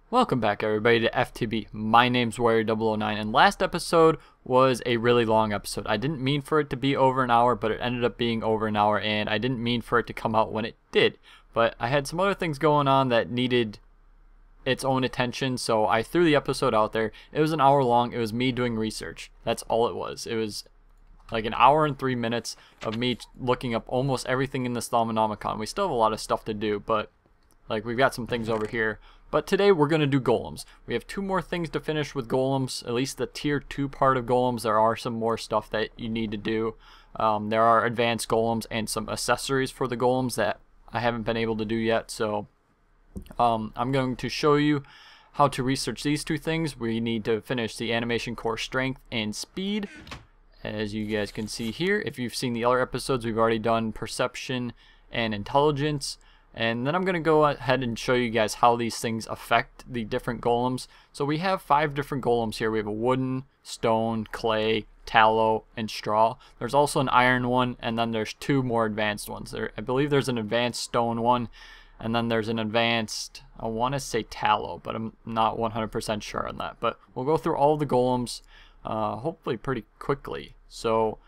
Welcome back everybody to FTB. My name's Warrior009 and last episode was a really long episode. I didn't mean for it to be over an hour, but it ended up being over an hour, and I didn't mean for it to come out when it did. But I had some other things going on that needed its own attention, so I threw the episode out there. It was an hour long. It was me doing research. That's all it was. It was like an hour and 3 minutes of me looking up almost everything in this Thaumonomicon. We still have a lot of stuff to do, but like we've got some things over here. But today we're going to do golems. We have two more things to finish with golems, at least the tier 2 part of golems. There are some more stuff that you need to do. There are advanced golems and some accessories for the golems that I haven't been able to do yet. So I'm going to show you how to research these two things. We need to finish the animation core strength and speed. As you guys can see here, if you've seen the other episodes, we've already done perception and intelligence. And then I'm going to go ahead and show you guys how these things affect the different golems. So we have 5 different golems here. We have a wooden, stone, clay, tallow, and straw. There's also an iron one, and then there's 2 more advanced ones. I believe there's an advanced stone one, and then there's an advanced, I want to say tallow, but I'm not 100% sure on that. But we'll go through all the golems hopefully pretty quickly. So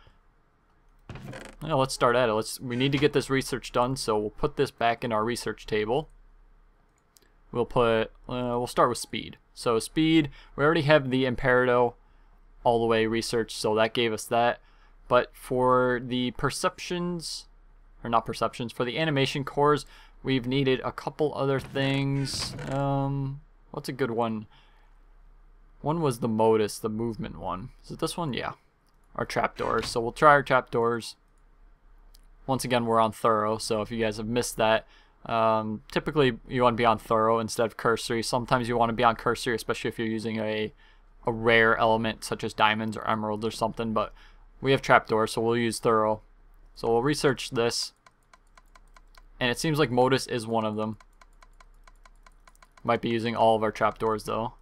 let's start at it. We need to get this research done, so we'll put this back in our research table. We'll start with speed. So speed, we already have the Imperado all the way researched, so that gave us that. But for the perceptions, or not perceptions, for the animation cores, we've needed a couple other things. What's a good one? One was the modus, the movement one. Is it this one? Yeah. Our trapdoors. So we'll try our trapdoors. Once again, we're on thorough, so if you guys have missed that, typically you want to be on thorough instead of cursory. Sometimes you want to be on cursory, especially if you're using a rare element such as diamonds or emeralds or something, but we have trapdoors, so we'll use thorough. So we'll research this, and it seems like modus is one of them. Might be using all of our trapdoors though.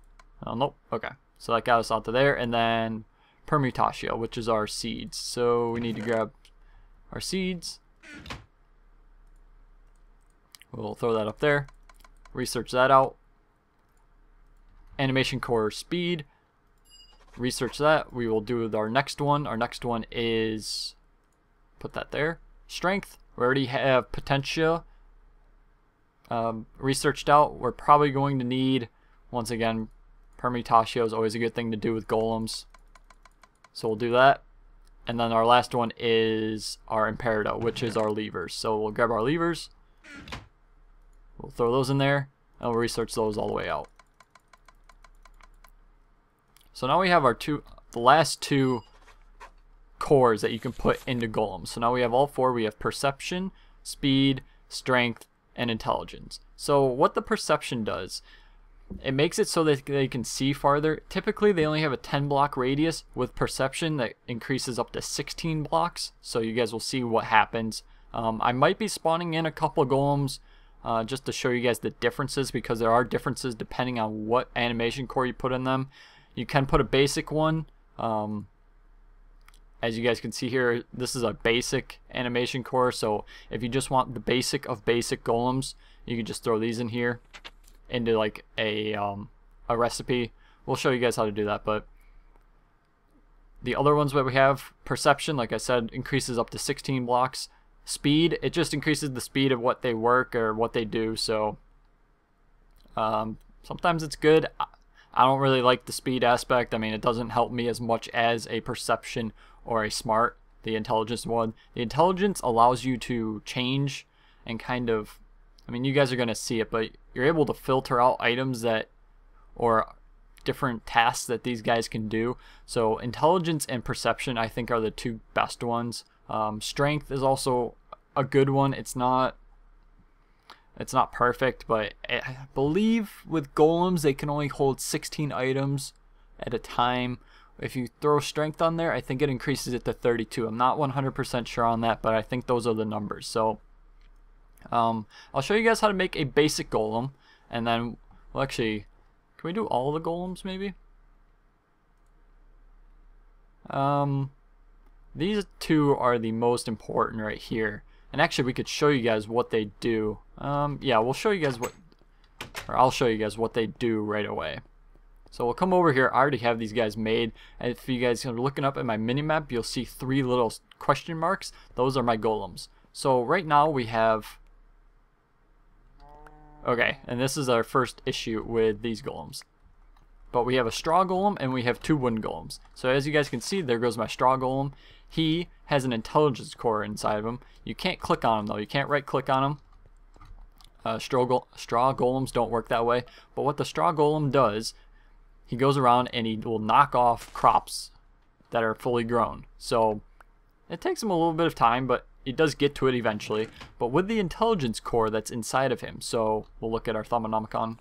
Oh, nope. Okay, so that got us out to there, and then permutatio, which is our seeds. So we need to grab our seeds. We'll throw that up there. Research that out. Animation core speed. Research that. We will do our next one. Our next one is, put that there. Strength. We already have potentia researched out. We're probably going to need, once again, permutatio is always a good thing to do with golems. So we'll do that. And then our last one is our Imperado, which is our levers. So we'll grab our levers. We'll throw those in there, and we'll research those all the way out. So now we have our the last 2 cores that you can put into golems. So now we have all 4. We have perception, speed, strength, and intelligence. So what the perception does, it makes it so that they can see farther. Typically they only have a 10 block radius. With perception that increases up to 16 blocks, so you guys will see what happens. I might be spawning in a couple golems just to show you guys the differences, because there are differences depending on what animation core you put in them. You can put a basic one. As you guys can see here, this is a basic animation core, so if you just want the basic of basic golems, you can just throw these in here into like a recipe. We'll show you guys how to do that. But the other ones that we have, perception, like I said, increases up to 16 blocks. Speed, it just increases the speed of what they work or what they do. So sometimes it's good. I don't really like the speed aspect. I mean, it doesn't help me as much as a perception or a smart, the intelligence one. The intelligence allows you to change and kind of, I mean, you guys are going to see it, but you're able to filter out items that, or different tasks that these guys can do. So intelligence and perception, I think, are the 2 best ones. Strength is also a good one. It's not perfect, but I believe with golems they can only hold 16 items at a time. If you throw strength on there, I think it increases it to 32. I'm not 100% sure on that, but I think those are the numbers. So I'll show you guys how to make a basic golem, and then we'll actually, can we do all the golems maybe? These 2 are the most important right here, and actually we could show you guys what they do. Yeah, we'll show you guys what or I'll show you guys what they do right away. So we'll come over here. I already have these guys made, and if you guys are looking up at my minimap, you'll see 3 little question marks. Those are my golems. So right now we have, okay, and this is our first issue with these golems. But we have a straw golem and we have 2 wooden golems. So as you guys can see, there goes my straw golem. He has an intelligence core inside of him. You can't click on him though. You can't right click on him. Straw golems don't work that way. But what the straw golem does, he goes around and he will knock off crops that are fully grown. So it takes him a little bit of time, but he does get to it eventually. But with the intelligence core that's inside of him, so we'll look at our Thumbonomicon.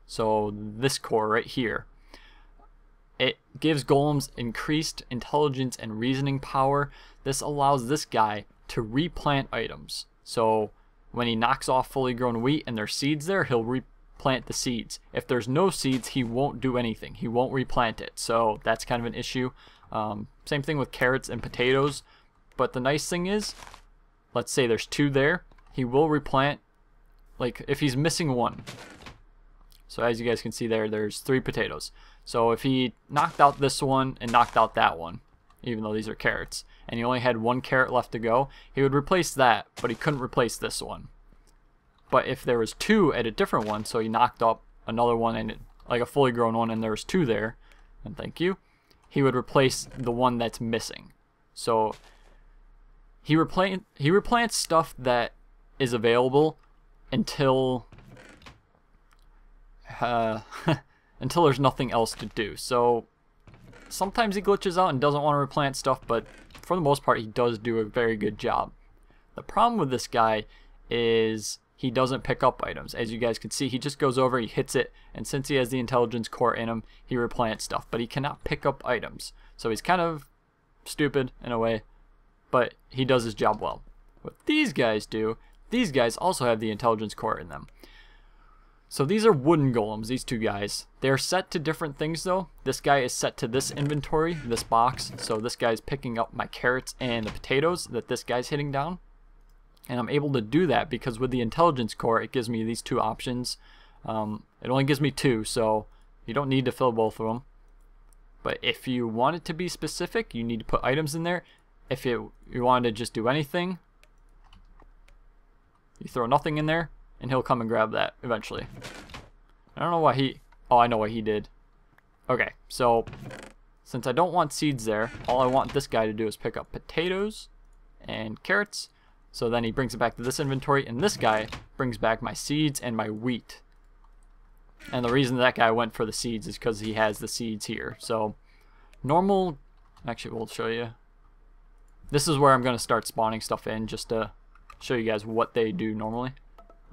So this core right here, it gives golems increased intelligence and reasoning power. This allows this guy to replant items. So when he knocks off fully grown wheat and there's seeds there, he'll replant the seeds. If there's no seeds, he won't do anything. He won't replant it. So that's kind of an issue. Same thing with carrots and potatoes. But the nice thing is, let's say there's 2 there, he will replant, like if he's missing 1. So as you guys can see there, there's 3 potatoes. So if he knocked out this one and knocked out that one, even though these are carrots, and he only had 1 carrot left to go, he would replace that, but he couldn't replace this one. But if there was 2 at a different one, so he knocked up another one and like a fully grown one, and there was 2 there, and thank you, he would replace the one that's missing. So he replants stuff that is available until until there's nothing else to do. So sometimes he glitches out and doesn't want to replant stuff, but for the most part he does do a very good job. The problem with this guy is he doesn't pick up items. As you guys can see, he just goes over, he hits it, and since he has the intelligence core in him, he replants stuff, but he cannot pick up items. So he's kind of stupid in a way, but he does his job well. What these guys do, these guys also have the intelligence core in them. So these are wooden golems, these 2 guys. They're set to different things though. This guy is set to this inventory, this box. So this guy's picking up my carrots and the potatoes that this guy's hitting down. And I'm able to do that because with the intelligence core, it gives me these 2 options. It only gives me 2, so you don't need to fill both of them. But if you want it to be specific, you need to put items in there. If you want to just do anything, you throw nothing in there, and he'll come and grab that eventually. I don't know why he... Oh, I know what he did. Okay, so since I don't want seeds there, all I want this guy to do is pick up potatoes and carrots. So then he brings it back to this inventory, and this guy brings back my seeds and my wheat. And the reason that guy went for the seeds is because he has the seeds here. So normal... Actually, we'll show you. This is where I'm going to start spawning stuff in just to show you guys what they do normally.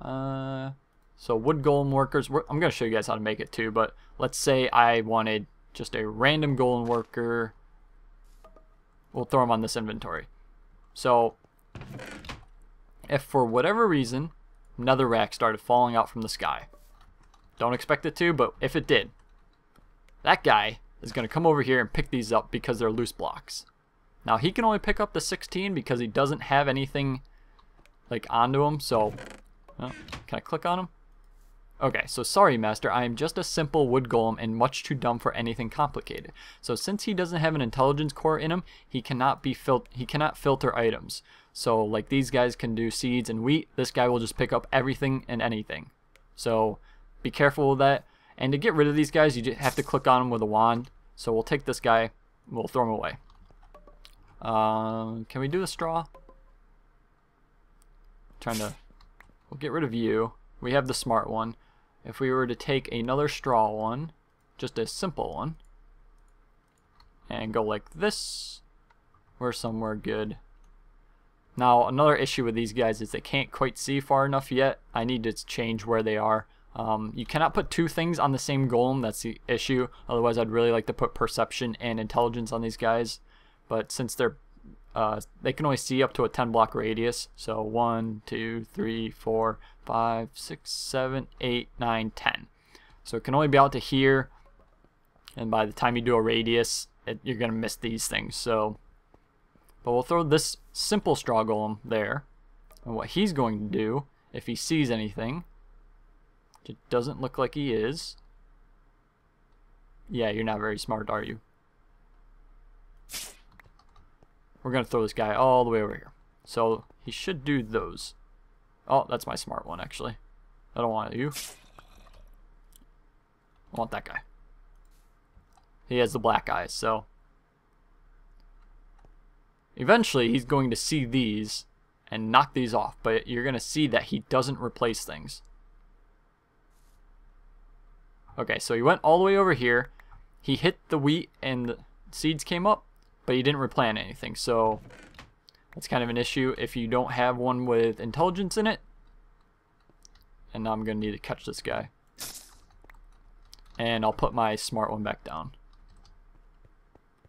So wood golem workers, I'm going to show you guys how to make it too, but let's say I wanted just a random golem worker. We'll throw them on this inventory. So if for whatever reason netherrack started falling out from the sky, don't expect it to, but if it did, that guy is going to come over here and pick these up because they're loose blocks. Now he can only pick up the 16 because he doesn't have anything like onto him. So oh, can I click on him? Okay, so sorry master, I am just a simple wood golem and much too dumb for anything complicated. So since he doesn't have an intelligence core in him, he cannot filter items. So like these guys can do seeds and wheat, this guy will just pick up everything and anything. So be careful with that. And to get rid of these guys, you just have to click on them with a wand. So we'll take this guy, we'll throw him away. Can we do a straw? We'll get rid of you. We have the smart one. If we were to take another straw one, just a simple one, and go like this, we're somewhere good. Now another issue with these guys is they can't quite see far enough yet. I need to change where they are. You cannot put 2 things on the same golem, that's the issue. Otherwise I'd really like to put perception and intelligence on these guys. But since they're they can only see up to a 10 block radius. So 1, 2, 3, 4, 5, 6, 7, 8, 9, 10. So it can only be out to here. And by the time you do a radius, you're going to miss these things. So, but we'll throw this simple straw golem there. And what he's going to do, if he sees anything, It doesn't look like he is. Yeah, you're not very smart, are you? We're going to throw this guy all the way over here. So he should do those. Oh, that's my smart one, actually. I don't want you. I want that guy. He has the black eyes, so eventually he's going to see these and knock these off, but you're going to see that he doesn't replace things. Okay, so he went all the way over here. He hit the wheat and the seeds came up, but he didn't replant anything, so that's kind of an issue if you don't have one with intelligence in it. And now I'm going to need to catch this guy. And I'll put my smart one back down.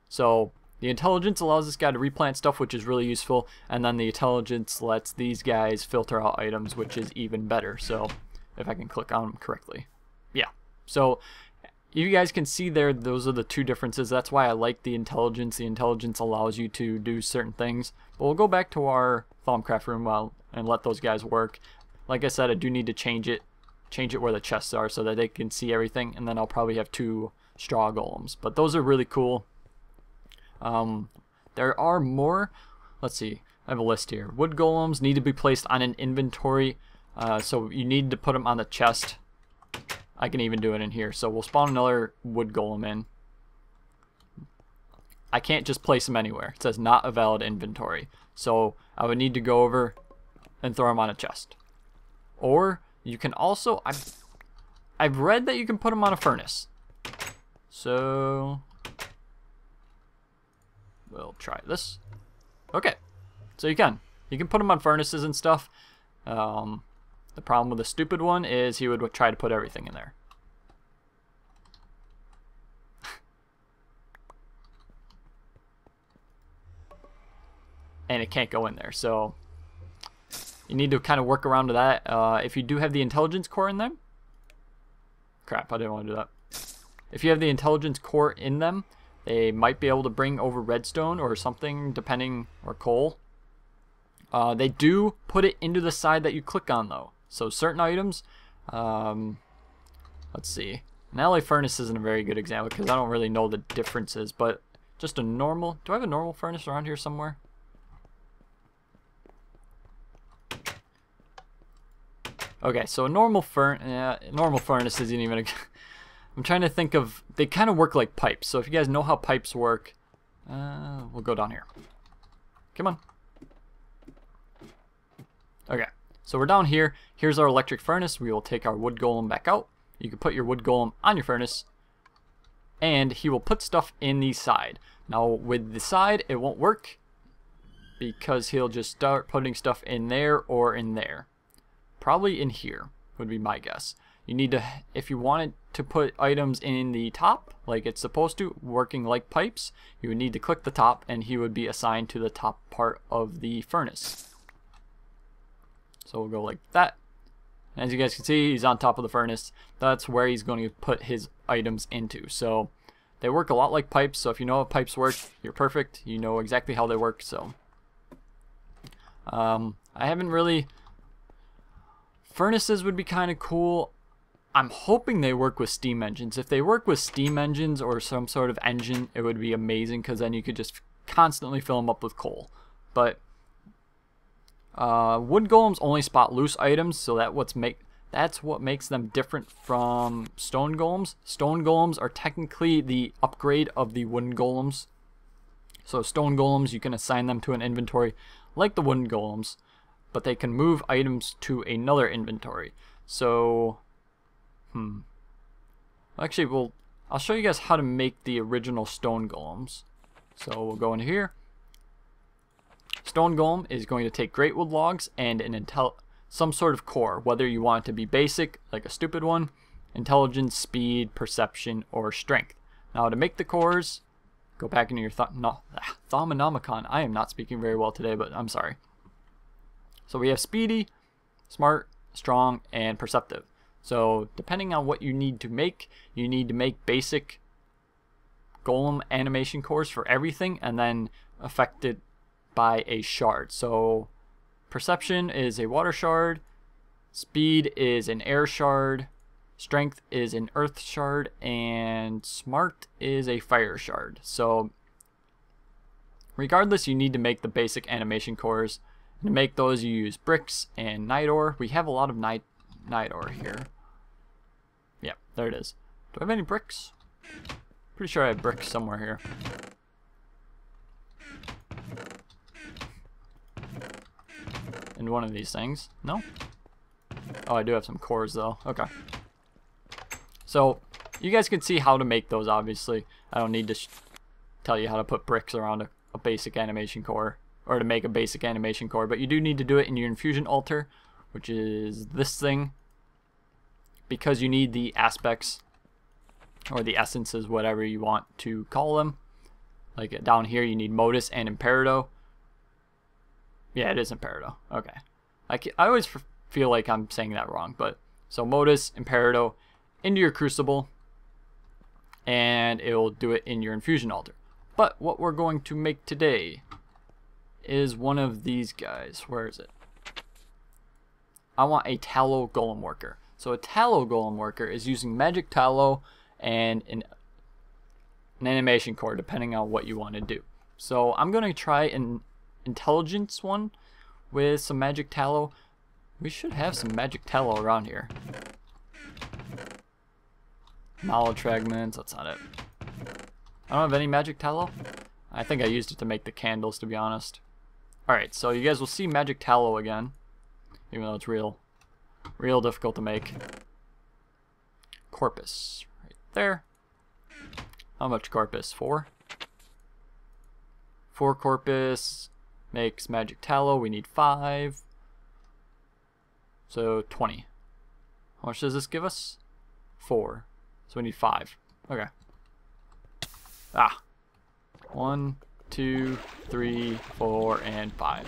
So the intelligence allows this guy to replant stuff, which is really useful, and then the intelligence lets these guys filter out items, which is even better. So if I can click on them correctly. Yeah. So you guys can see there, those are the two differences. That's why I like the intelligence. The intelligence allows you to do certain things. But we'll go back to our Thaumcraft room and let those guys work. Like I said, I do need to change it where the chests are so that they can see everything, and then I'll probably have 2 straw golems. But those are really cool. There are more. Let's see. I have a list here. Wood golems need to be placed on an inventory, so you need to put them on the chest. I can even do it in here. So we'll spawn another wood golem in. I can't just place them anywhere. It says not a valid inventory. So I would need to go over and throw them on a chest. Or you can also, I've read that you can put them on a furnace. So we'll try this. Okay, so you can put them on furnaces and stuff. The problem with the stupid one is he would try to put everything in there. And it can't go in there, so you need to kind of work around to that. If you do have the intelligence core in them, crap, I didn't want to do that. If you have the intelligence core in them, they might be able to bring over redstone or something, depending, or coal. They do put it into the side that you click on, though. So certain items, let's see. An alloy furnace isn't a very good example because I don't really know the differences, but just a normal, do I have a normal furnace around here somewhere? Okay, so a normal furnace isn't even a, I'm trying to think of, they kind of work like pipes. So if you guys know how pipes work, we'll go down here. Come on. Okay, so we're down here. Here's our electric furnace. We will take our wood golem back out. You can put your wood golem on your furnace, and he will put stuff in the side. Now with the side, it won't work because he'll just start putting stuff in there or in there. Probably in here would be my guess. You need to, if you wanted to put items in the top like it's supposed to, working like pipes, you would need to click the top and he would be assigned to the top part of the furnace. So we'll go like that. As you guys can see, he's on top of the furnace. That's where he's going to put his items into. So they work a lot like pipes, so if you know how pipes work, you're perfect. You know exactly how they work. So I haven't really, furnaces would be kind of cool. I'm hoping they work with steam engines. If they work with steam engines or some sort of engine, it would be amazing because then you could just constantly fill them up with coal. But wood golems only spot loose items, so that's what makes them different from stone golems. Stone golems are technically the upgrade of the wooden golems. So stone golems, you can assign them to an inventory like the wooden golems, but they can move items to another inventory. So actually, I'll show you guys how to make the original stone golems. So we'll go into here. Stone golem is going to take great wood logs and some sort of core, whether you want it to be basic, like a stupid one, intelligence, speed, perception, or strength. Now to make the cores, go back into your Thaumonomicon. I am not speaking very well today, but I'm sorry. So we have speedy, smart, strong, and perceptive. So depending on what you need to make basic golem animation cores for everything, and then affected by a shard. So perception is a water shard, speed is an air shard, Strength is an earth shard, and smart is a fire shard. So regardless, you need to make the basic animation cores. And to make those, you use bricks and night ore. We have a lot of night ore here. Yeah, there it is. Do I have any bricks? Pretty sure I have bricks somewhere here. In one of these things. No? Oh, I do have some cores though. Okay. So, you guys can see how to make those, obviously. I don't need to tell you how to put bricks around a basic animation core, or to make a basic animation core, but you do need to do it in your infusion altar, which is this thing, because you need the aspects, or the essences, whatever you want to call them. Like down here, you need Modus and Imperado. Yeah, it is Imperado. Okay. I always feel like I'm saying that wrong, but so Modus, Imperado, into your Crucible, and it will do it in your infusion altar. But what we're going to make today is one of these guys. Where is it? I want a tallow golem worker. So a tallow golem worker is using magic tallow and an animation core, depending on what you want to do. So I'm going to try an intelligence one with some magic tallow. We should have some magic tallow around here. Knowledge fragments, that's not it. I don't have any magic tallow. I think I used it to make the candles, to be honest. Alright, so you guys will see magic tallow again, even though it's real difficult to make. Corpus, right there. How much corpus? 4? 4 corpus makes magic tallow. We need 5. So 20. How much does this give us? 4. So we need 5. Okay. 1, 2, 3, 4, and 5.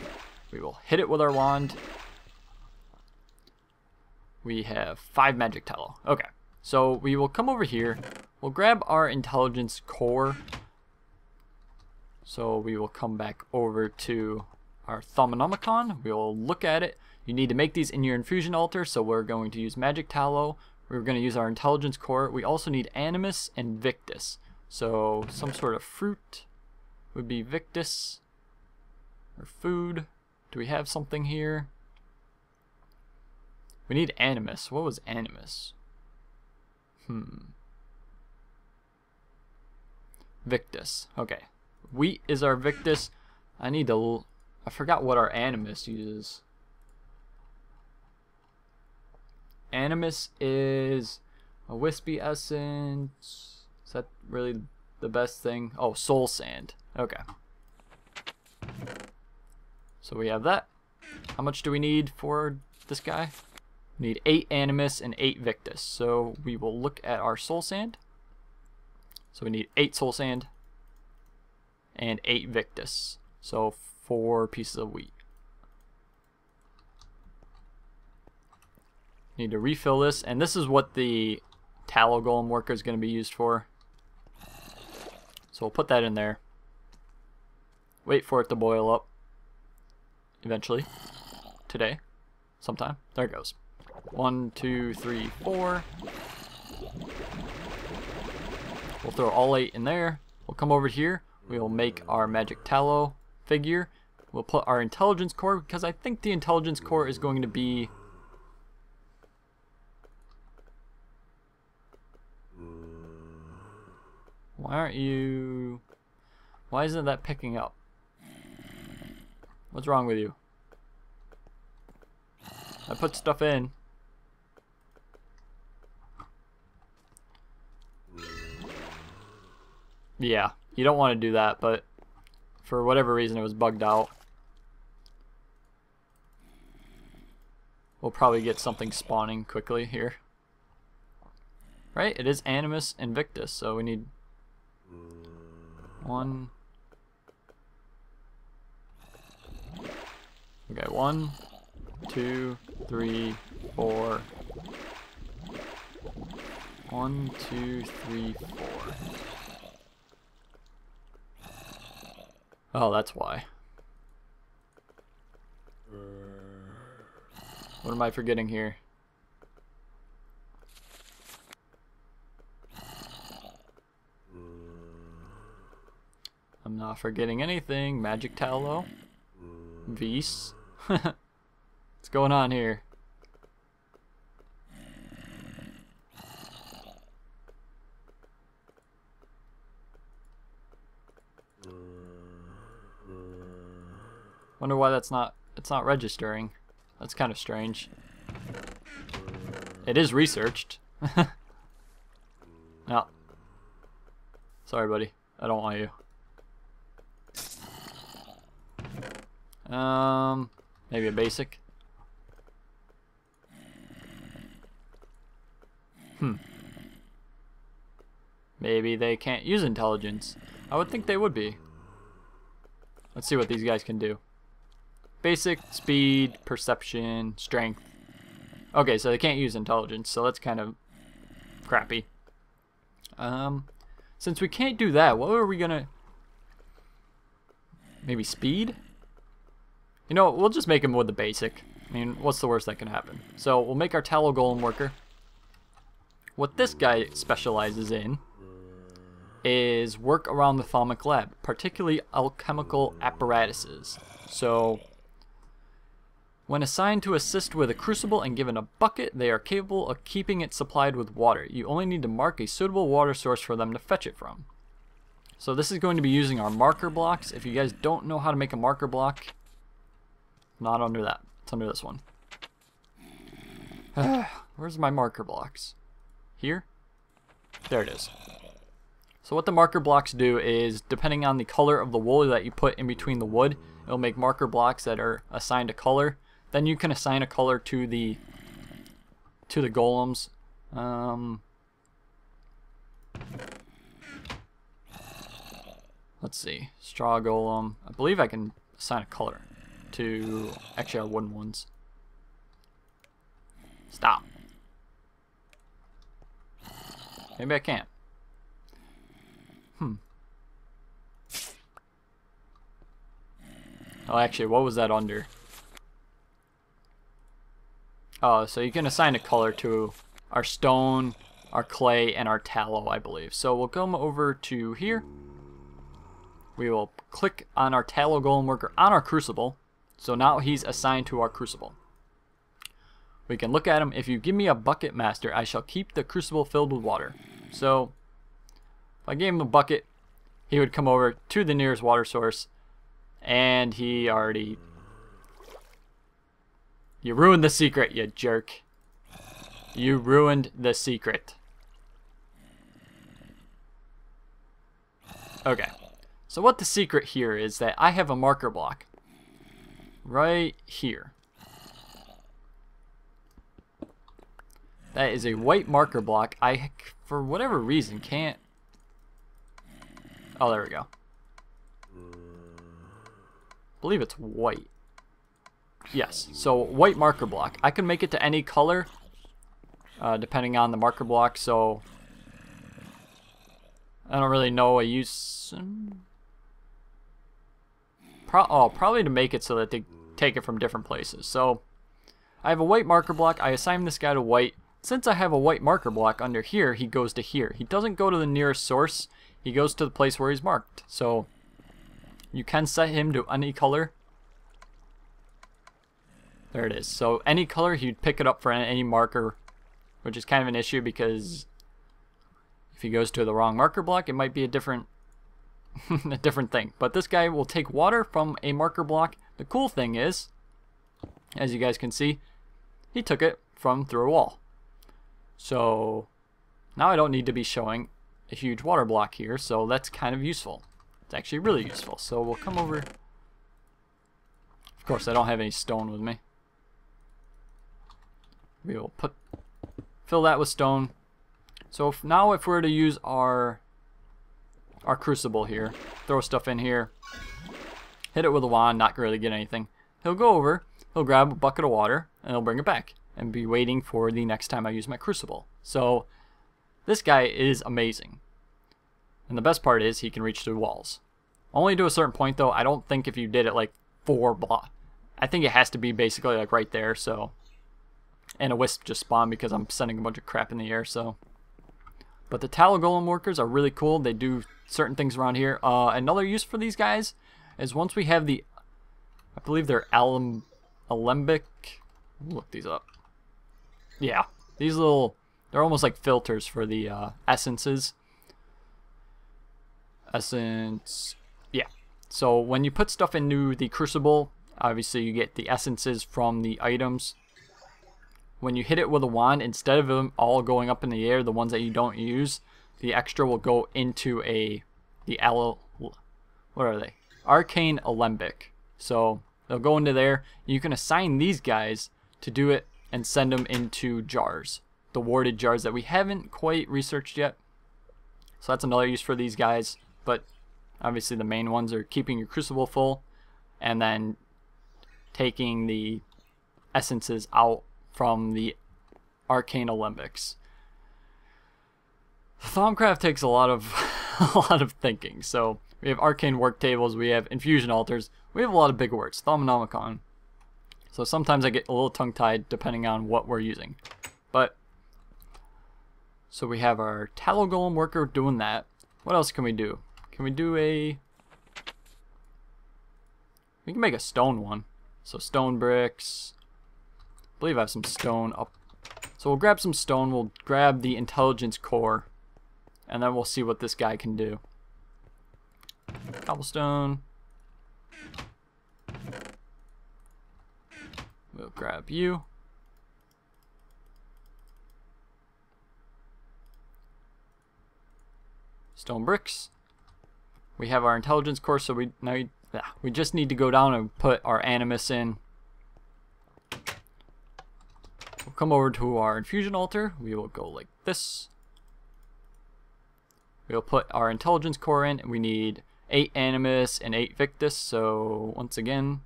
We will hit it with our wand. We have 5 magic tallow. Okay. So we will come over here. We'll grab our intelligence core. So we will come back over to our Thaumonomicon. We will look at it. You need to make these in your infusion altar, so we're going to use magic tallow. We're going to use our intelligence core. We also need animus and victus. So some sort of fruit would be victus, or food. Do we have something here? We need animus. What was animus? Victus. Okay. Wheat is our victus. I forgot what our animus uses. Animus is a wispy essence. Is that really the best thing? Oh, soul sand. Okay. So we have that. How much do we need for this guy? We need 8 animus and 8 victus. So we will look at our soul sand. So we need 8 soul sand and 8 victus. So 4 pieces of wheat. Need to refill this, and this is what the tallow golem worker is going to be used for. So we'll put that in there. Wait for it to boil up. Eventually. Today. Sometime. There it goes. 1, 2, 3, 4. We'll throw all 8 in there. We'll come over here. We will make our magic tallow figure. We'll put our intelligence core, because I think the intelligence core is going to be... Why isn't that picking up? What's wrong with you? I put stuff in. Yeah, you don't want to do that, but for whatever reason it was bugged out. We'll probably get something spawning quickly here. Right? It is animus and victus, so we need 1. Okay, 1, 2, 3, 4. 1, 2, 3, 4. Oh, that's why. What am I forgetting here? I'm not forgetting anything. Magic tallow. Vis. What's going on here? Wonder why it's not registering. That's kind of strange. It is researched. No. Sorry, buddy. I don't want you. Maybe a basic. Maybe they can't use intelligence. I would think they would be. Let's see what these guys can do. Basic, speed, perception, strength. Okay, so they can't use intelligence, so that's kind of crappy. Since we can't do that, what are we gonna... Maybe speed? You know, we'll just make him with the basic. I mean, what's the worst that can happen? So we'll make our tallow golem worker. What this guy specializes in is work around the Thalmic lab, particularly alchemical apparatuses. So when assigned to assist with a crucible and given a bucket, they are capable of keeping it supplied with water. You only need to mark a suitable water source for them to fetch it from. So this is going to be using our marker blocks. If you guys don't know how to make a marker block, not under that. It's under this one. Where's my marker blocks? Here? There it is. So what the marker blocks do is, depending on the color of the wool that you put in between the wood, it'll make marker blocks that are assigned a color. Then you can assign a color to the golems. Let's see, straw golem. I believe I can assign a color to actually our wooden ones. Stop. Maybe I can't. Oh, actually, what was that under? Oh, so you can assign a color to our stone, our clay, and our tallow, I believe. So we'll come over to here. We will click on our tallow golem worker on our crucible. So now he's assigned to our crucible. We can look at him. If you give me a bucket, master, I shall keep the crucible filled with water. So if I gave him a bucket, he would come over to the nearest water source, and he already... You ruined the secret, you jerk. You ruined the secret. Okay. So what the secret here is that I have a marker block right here. That is a white marker block. I, for whatever reason, can't... Oh, there we go. I believe it's white. Yes, so white marker block. I can make it to any color, depending on the marker block, so... I don't really know a use... probably to make it so that they take it from different places. So, I have a white marker block. I assign this guy to white. Since I have a white marker block under here, he goes to here. He doesn't go to the nearest source. He goes to the place where he's marked. So, you can set him to any color. There it is. So, any color, he'd pick it up for any marker, which is kind of an issue because if he goes to the wrong marker block, it might be a different a different thing. But this guy will take water from a marker block. The cool thing is, as you guys can see, he took it from through a wall. So now I don't need to be showing a huge water block here, so that's kind of useful. It's actually really useful. So we'll come over. Of course, I don't have any stone with me. We will fill that with stone. So now if we're to use our crucible here, throw stuff in here, hit it with a wand, not really get anything. He'll go over, he'll grab a bucket of water, and he'll bring it back and be waiting for the next time I use my crucible. So this guy is amazing. And the best part is he can reach through walls. Only to a certain point though. I don't think if you did it like 4 blocks. I think it has to be basically like right there. So, and a wisp just spawned because I'm sending a bunch of crap in the air. So, but the tallow golem workers are really cool. They do certain things around here. Another use for these guys is once we have the, I believe they're alembic. Look these up. Yeah, these little, they're almost like filters for the essences. Essence, yeah. So when you put stuff into the crucible, obviously you get the essences from the items. When you hit it with a wand, instead of them all going up in the air, the ones that you don't use, the extra will go into what are they? Arcane Alembic. So they'll go into there. You can assign these guys to do it and send them into jars. The warded jars that we haven't quite researched yet. So that's another use for these guys. But obviously the main ones are keeping your crucible full and then taking the essences out from the Arcane Alembics. Thaumcraft takes a lot of thinking. So we have arcane work tables, we have infusion altars, we have a lot of big words, Thaumonomicon. So sometimes I get a little tongue-tied depending on what we're using. But so we have our tallow golem worker doing that. What else can we do? Can we do we can make a stone one. So stone bricks. I believe I have some stone up. So we'll grab some stone, we'll grab the intelligence core, and then we'll see what this guy can do. Cobblestone. We'll grab you. Stone bricks. We have our intelligence core, so we just need to go down and put our animus in. We'll come over to our infusion altar. We will go like this. We'll put our intelligence core in. We need 8 animus and 8 victus. So once again,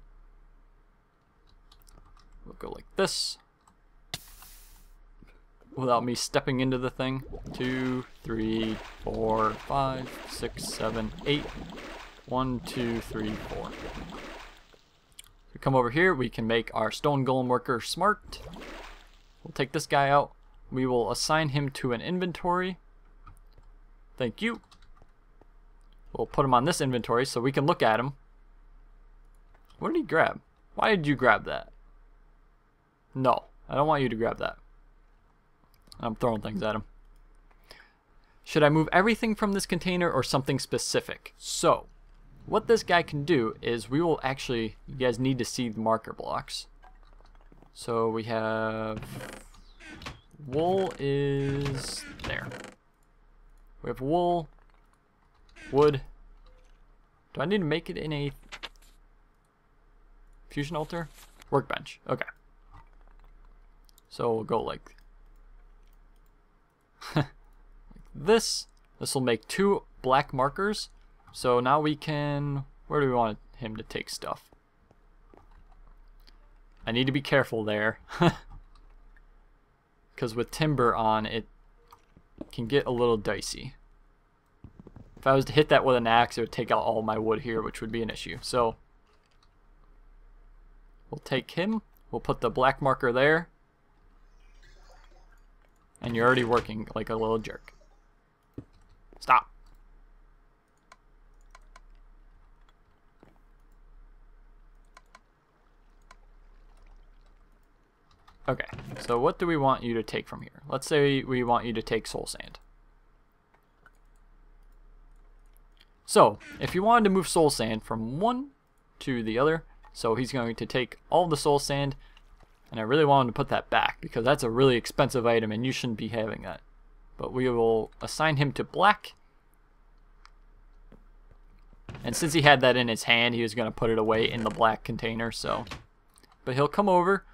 we'll go like this. Without me stepping into the thing. 2, 3, 4, 5, 6, 7, 8. 1, 2, 3, 4. We come over here, we can make our stone golem worker smart. We'll take this guy out. We will assign him to an inventory. Thank you. We'll put him on this inventory so we can look at him. What did he grab? Why did you grab that? No, I don't want you to grab that. I'm throwing things at him. Should I move everything from this container or something specific? So, what this guy can do is we will actually, you guys need to see the marker blocks. So we have, wool is there. We have wool, wood. Do I need to make it in a fusion altar? Workbench, okay. So we'll go like this. This will make 2 black markers. So now we can, where do we want him to take stuff? I need to be careful there. Because with timber on, it can get a little dicey. If I was to hit that with an axe, it would take out all my wood here, which would be an issue. So we'll take him. We'll put the black marker there. And you're already working like a little jerk. Stop. Okay, so what do we want you to take from here? Let's say we want you to take soul sand. So, if you wanted to move soul sand from one to the other, so he's going to take all the soul sand, and I really want him to put that back because that's a really expensive item and you shouldn't be having that. But we will assign him to black. And since he had that in his hand, he was going to put it away in the black container, so. But he'll come over.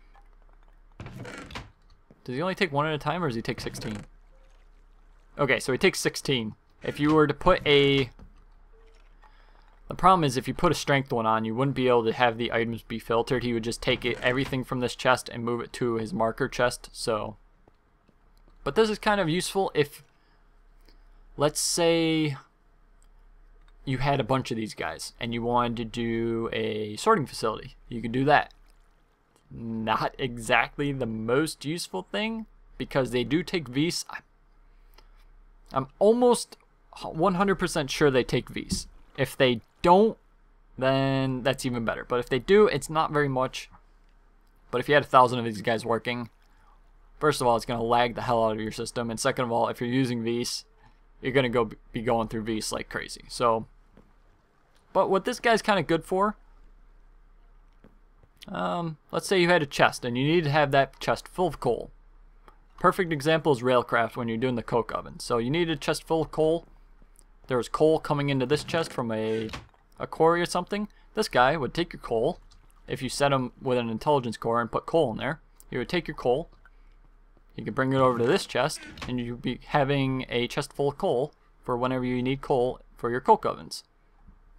Does he only take 1 at a time or does he take 16? Okay, so he takes 16. If you were to put a... The problem is if you put a strength one on, you wouldn't be able to have the items be filtered. He would just take everything from this chest and move it to his marker chest, so... But this is kind of useful if... Let's say you had a bunch of these guys and you wanted to do a sorting facility. You could do that. Not exactly the most useful thing because they do take Vis. I'm almost 100% sure they take Vs. If they don't, then that's even better. But if they do, it's not very much. But if you had 1,000 of these guys working, first of all, it's going to lag the hell out of your system. And second of all, if you're using Vs, you're going to be going through Vs like crazy. So, but what this guy's kind of good for, let's say you had a chest and you need to have that chest full of coal. Perfect example is Railcraft when you're doing the coke oven. So you need a chest full of coal. There was coal coming into this chest from a quarry or something. This guy would take your coal. If you set him with an intelligence core and put coal in there, he would take your coal. You could bring it over to this chest, and you'd be having a chest full of coal for whenever you need coal for your coke ovens.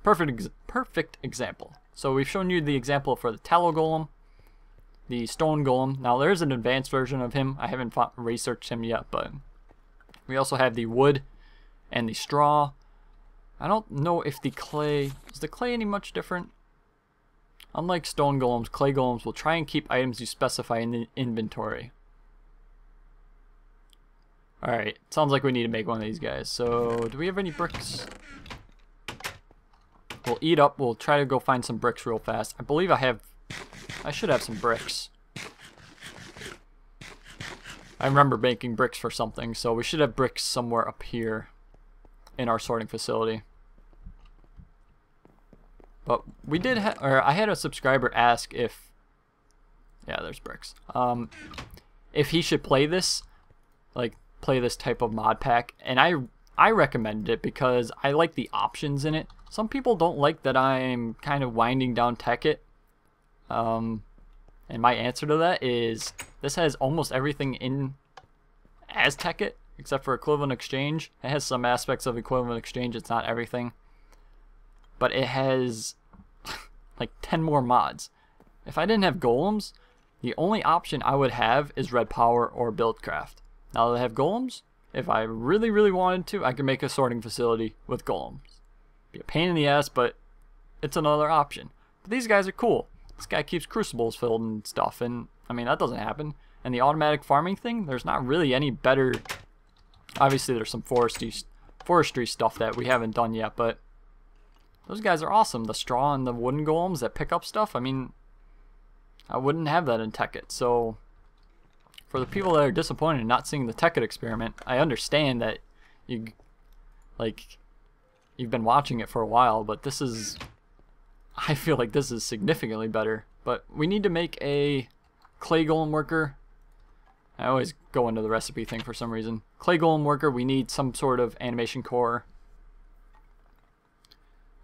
Perfect example. So we've shown you the example for the tallow golem, the stone golem. Now there's an advanced version of him. I haven't researched him yet, but we also have the wood and the straw. I don't know if the clay, is the clay any much different? Unlike stone golems, clay golems will try and keep items you specify in the inventory. Alright, sounds like we need to make one of these guys. So, do we have any bricks? We'll eat up, we'll try to go find some bricks real fast. I should have some bricks. I remember making bricks for something, so we should have bricks somewhere up here in our sorting facility. But we did I had a subscriber ask if, yeah, there's bricks. If he should play this, like play this type of mod pack, and I recommended it because I like the options in it. Some people don't like that I'm kind of winding down Tekkit. And my answer to that is this has almost everything in as Tekkit except for equivalent exchange. It has some aspects of equivalent exchange, it's not everything. But it has like 10 more mods. If I didn't have golems, the only option I would have is red power or buildcraft. Now that I have golems, if I really wanted to, I could make a sorting facility with golems. Be a pain in the ass, but it's another option. But these guys are cool. This guy keeps crucibles filled and stuff, and I mean that doesn't happen. And the automatic farming thing, there's not really any better. Obviously there's some forestry stuff that we haven't done yet, but those guys are awesome. The straw and the wooden golems that pick up stuff, I mean, I wouldn't have that in Tekkit. So for the people that are disappointed in not seeing the Tekkit experiment, I understand that you've been watching it for a while, but this is, I feel like this is significantly better. But we need to make a clay golem worker. I always go into the recipe thing for some reason. Clay golem worker, we need some sort of animation core.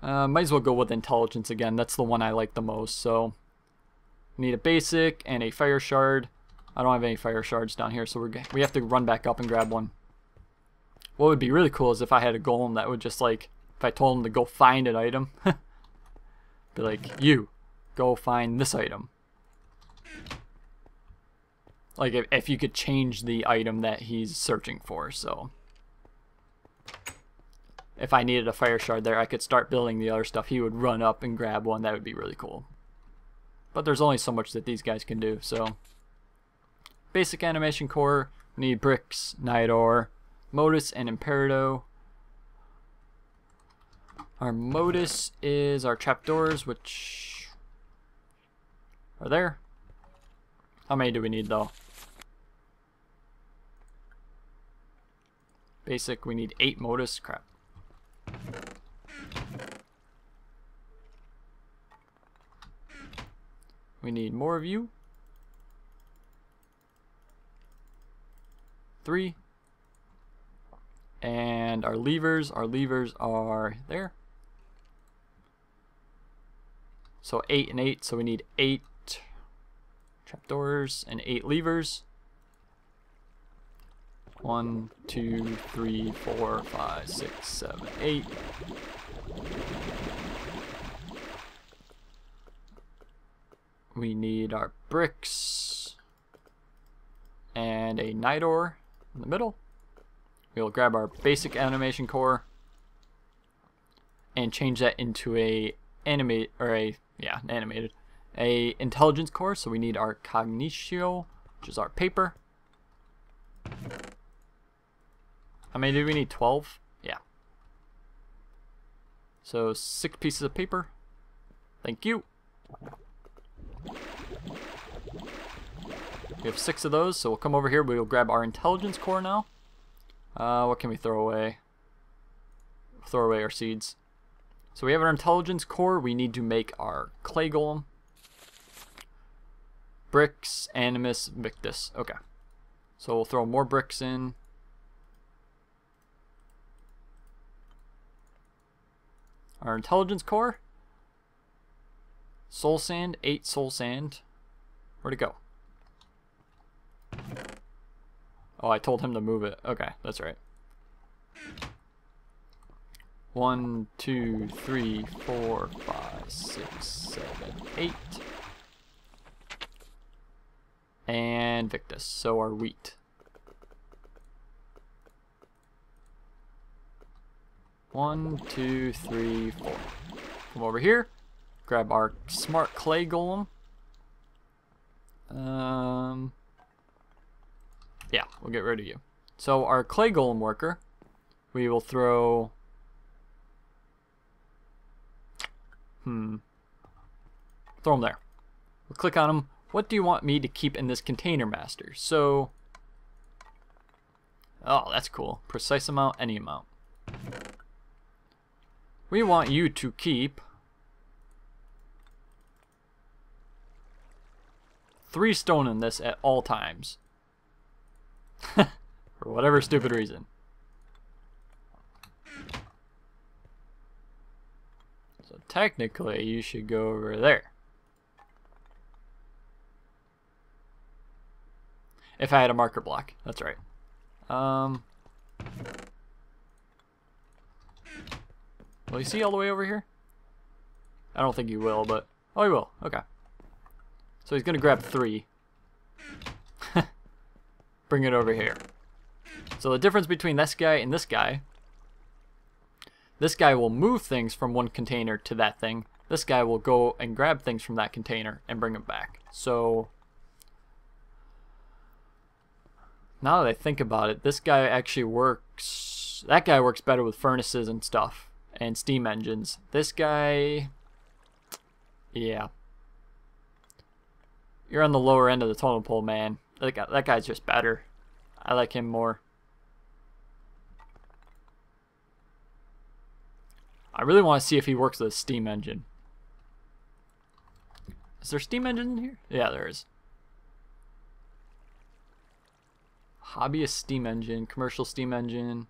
Might as well go with intelligence again. That's the one I like the most. So we need a basic and a fire shard. I don't have any fire shards down here, so we have to run back up and grab one. What would be really cool is if I had a golem that would just like, if I told him to go find an item, be like, you, go find this item. Like if you could change the item that he's searching for, so. If I needed a fire shard there, I could start building the other stuff. He would run up and grab one. That would be really cool. But there's only so much that these guys can do, so. Basic animation core. We need bricks, night ore, modus, and imperito. Our modus is our trapdoors, which are there. How many do we need though? Basic, we need 8 modus. Crap. We need more of you. 3. And our levers are there. So 8 and 8, so we need 8 trapdoors and 8 levers. 1, 2, 3, 4, 5, 6, 7, 8. We need our bricks and a night ore in the middle. We'll grab our basic animation core and change that into a animated intelligence core. So we need our cognitio, which is our paper. How many do we need? 12? Yeah. So 6 pieces of paper. Thank you. We have 6 of those, so we'll come over here. We'll grab our intelligence core now. What can we throw away? Throw away our seeds. So we have our intelligence core. We need to make our clay golem. Bricks, animus, victus. Okay. So we'll throw more bricks in. Our intelligence core. Soul sand, 8 soul sand. Where'd it go? Oh, I told him to move it. Okay, that's right. 1, 2, 3, 4, 5, 6, 7, 8. And victus, so our wheat. 1, 2, 3, 4. Come over here. Grab our smart clay golem. Yeah, we'll get rid of you. So our clay golem worker, we will throw... Throw him there. We'll click on him. What do you want me to keep in this container, master? So... Oh, that's cool. Precise amount, any amount. We want you to keep... 3 stone in this at all times. For whatever stupid reason. So technically you should go over there. If I had a marker block, that's right. Will you see all the way over here? I don't think you will, but... Oh, he will. Okay. So he's going to grab 3. Bring it over here. So the difference between this guy and this guy will move things from one container to that thing. This guy will go and grab things from that container and bring them back. So now that I think about it, this guy actually works... That guy works better with furnaces and stuff and steam engines. This guy... Yeah. You're on the lower end of the totem pole, man. That guy's just better. I like him more. I really want to see if he works with a steam engine. Is there a steam engine in here? Yeah, there is. Hobbyist steam engine, commercial steam engine.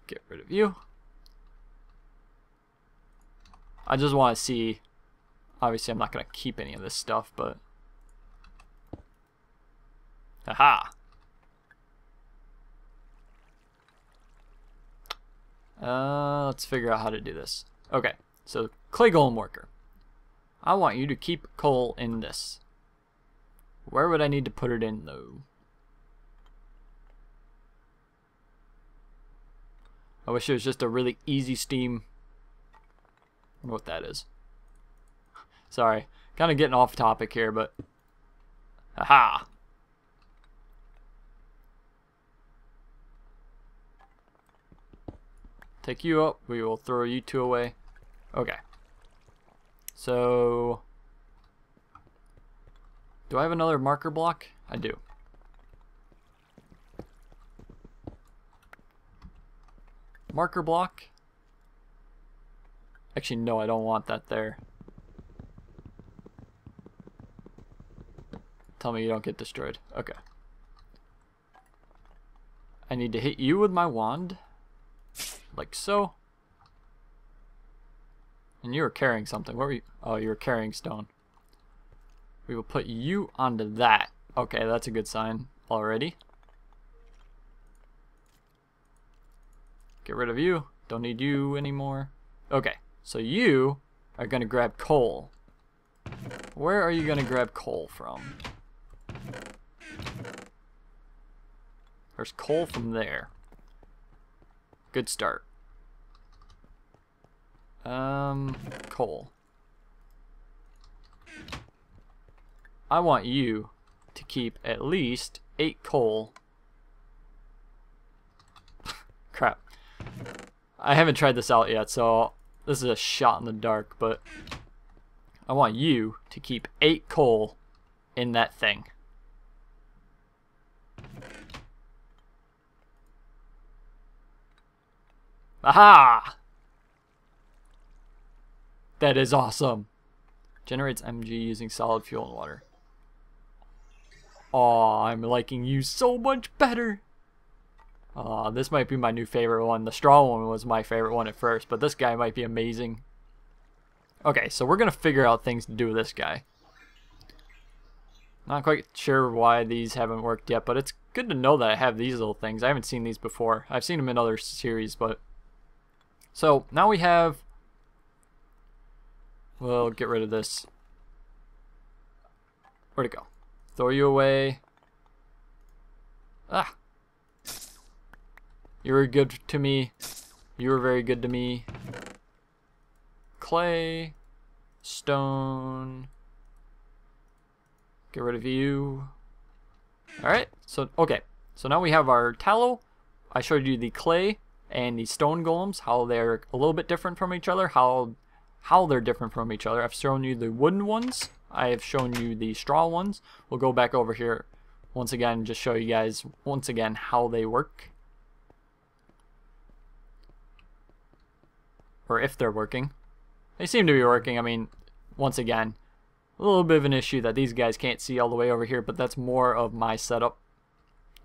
Get rid of you. I just want to see. Obviously, I'm not going to keep any of this stuff, but. Haha. Let's figure out how to do this. Okay, so clay golem worker. I want you to keep coal in this. Where would I need to put it in, though? I wish it was just a really easy steam. I don't know what that is. Sorry, kind of getting off topic here, but haha. Take you up. We will throw you 2 away. Okay. So, do I have another marker block? I do. Marker block. Actually, no, I don't want that there. Tell me you don't get destroyed. Okay. I need to hit you with my wand. Like so. And you were carrying something. What were you? Oh, you were carrying stone. We will put you onto that. Okay, that's a good sign already. Get rid of you. Don't need you anymore. Okay, so you are going to grab coal. Where are you going to grab coal from? There's coal from there. Good start. Coal. I want you to keep at least 8 coal. Crap. I haven't tried this out yet, so this is a shot in the dark, but I want you to keep 8 coal in that thing. Aha! That is awesome. Generates MG using solid fuel and water. Oh, I'm liking you so much better. This might be my new favorite one. The straw one was my favorite one at first, but this guy might be amazing. Okay, so we're going to figure out things to do with this guy. Not quite sure why these haven't worked yet, but it's good to know that I have these little things. I haven't seen these before. I've seen them in other series, but... So, now we have... We'll get rid of this. Where'd it go? Throw you away. Ah! You were good to me. You were very good to me. Clay. Stone. Get rid of you. Alright, so, okay. So now we have our tallow. I showed you the clay and the stone golems, how they're a little bit different from each other, how they're different from each other. I've shown you the wooden ones. I have shown you the straw ones. We'll go back over here once again and just show you guys once again how they work. Or if they're working. They seem to be working. I mean, once again, a little bit of an issue that these guys can't see all the way over here, but that's more of my setup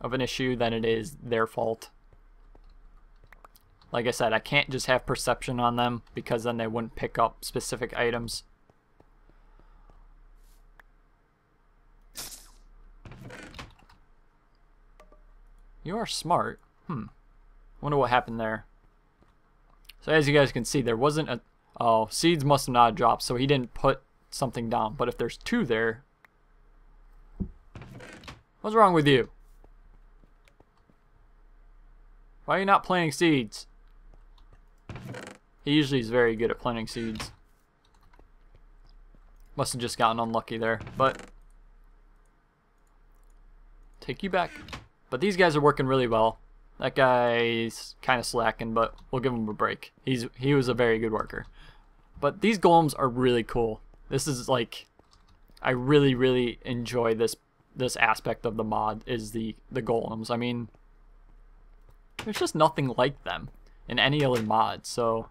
of an issue than it is their fault. Like I said, I can't just have perception on them because then they wouldn't pick up specific items. You are smart. Wonder what happened there. So as you guys can see, there wasn't a... Oh, seeds must have not dropped, so he didn't put something down. But if there's 2 there... What's wrong with you? Why are you not planting seeds? He usually is very good at planting seeds. Must have just gotten unlucky there, but... Take you back. But these guys are working really well. That guy's kind of slacking, but we'll give him a break. He was a very good worker. But these golems are really cool. This is like... I really enjoy this aspect of the mod, is the golems. I mean... There's just nothing like them in any other mod, so...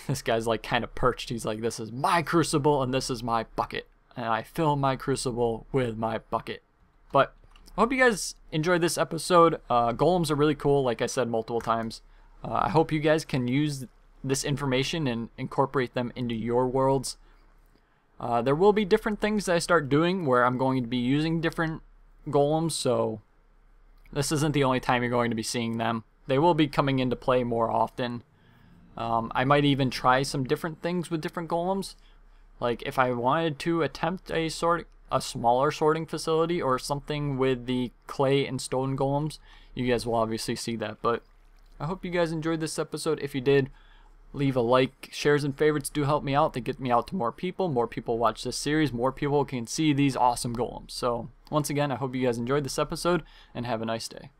This guy's like kind of perched. He's like, this is my crucible and this is my bucket. And I fill my crucible with my bucket. But I hope you guys enjoyed this episode. Golems are really cool, like I said multiple times. I hope you guys can use this information and incorporate them into your worlds. There will be different things that I start doing where I'm going to be using different golems, so this isn't the only time you're going to be seeing them. They will be coming into play more often. I might even try some different things with different golems. Like if I wanted to attempt a smaller sorting facility or something with the clay and stone golems, you guys will obviously see that. But I hope you guys enjoyed this episode. If you did, leave a like. Shares and favorites do help me out. They get me out to more people. More people watch this series. More people can see these awesome golems. So once again, I hope you guys enjoyed this episode and have a nice day.